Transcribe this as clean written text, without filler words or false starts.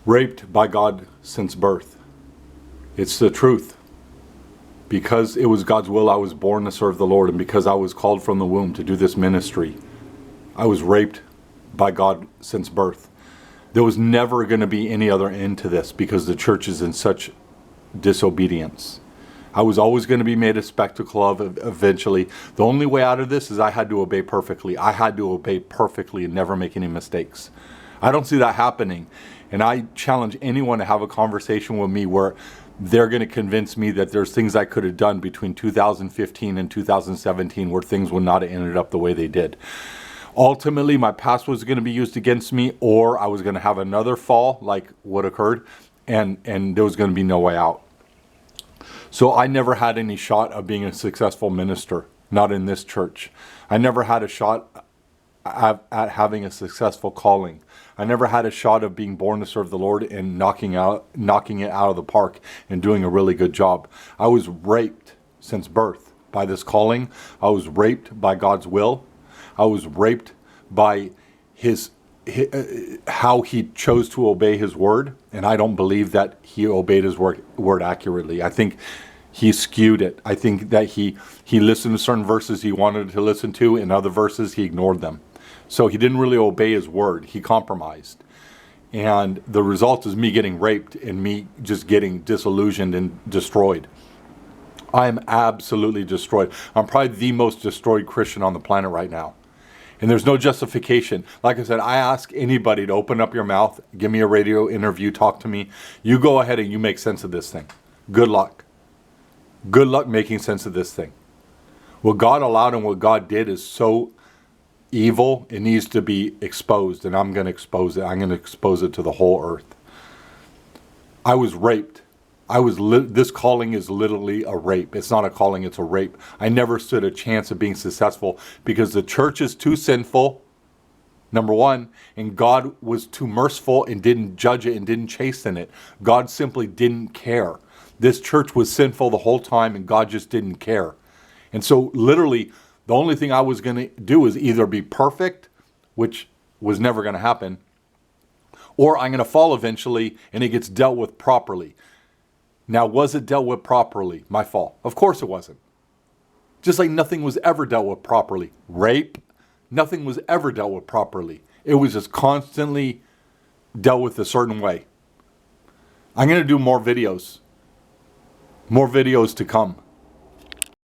Raped by God since birth. It's the truth. Because it was God's will, I was born to serve the Lord, and because I was called from the womb to do this ministry, I was raped by God since birth. There was never going to be any other end to this because the church is in such disobedience. I was always going to be made a spectacle of eventually. The only way out of this is I had to obey perfectly. I had to obey perfectly and never make any mistakes. I don't see that happening. And I challenge anyone to have a conversation with me where they're going to convince me that there's things I could have done between 2015 and 2017 where things would not have ended up the way they did. Ultimately, my past was going to be used against me, or I was going to have another fall like what occurred, and there was going to be no way out. So I never had any shot of being a successful minister, not in this church. I never had a shot at having a successful calling. I never had a shot of being born to serve the Lord and knocking it out of the park and doing a really good job. I was raped since birth by this calling. I was raped by God's will. I was raped by how he chose to obey his word, and I don't believe that he obeyed his word accurately. I think he skewed it. I think that he listened to certain verses he wanted to listen to, and other verses he ignored them. So he didn't really obey his word. He compromised. And the result is me getting raped and me just getting disillusioned and destroyed. I am absolutely destroyed. I'm probably the most destroyed Christian on the planet right now. And there's no justification. Like I said, I ask anybody to open up your mouth, give me a radio interview, talk to me. You go ahead and you make sense of this thing. Good luck. Good luck making sense of this thing. What God allowed and what God did is so evil, it needs to be exposed, and I'm going to expose it. I'm going to expose it to the whole earth. I was raped. This calling is literally a rape. It's not a calling, it's a rape. I never stood a chance of being successful because the church is too sinful, number one, and God was too merciful and didn't judge it and didn't chasten it. God simply didn't care. This church was sinful the whole time and God just didn't care. And so literally, the only thing I was going to do is either be perfect, which was never going to happen, or I'm going to fall eventually and it gets dealt with properly. Now, was it dealt with properly? My fall. Of course it wasn't. Just like nothing was ever dealt with properly. Rape, nothing was ever dealt with properly. It was just constantly dealt with a certain way. I'm going to do more videos. More videos to come.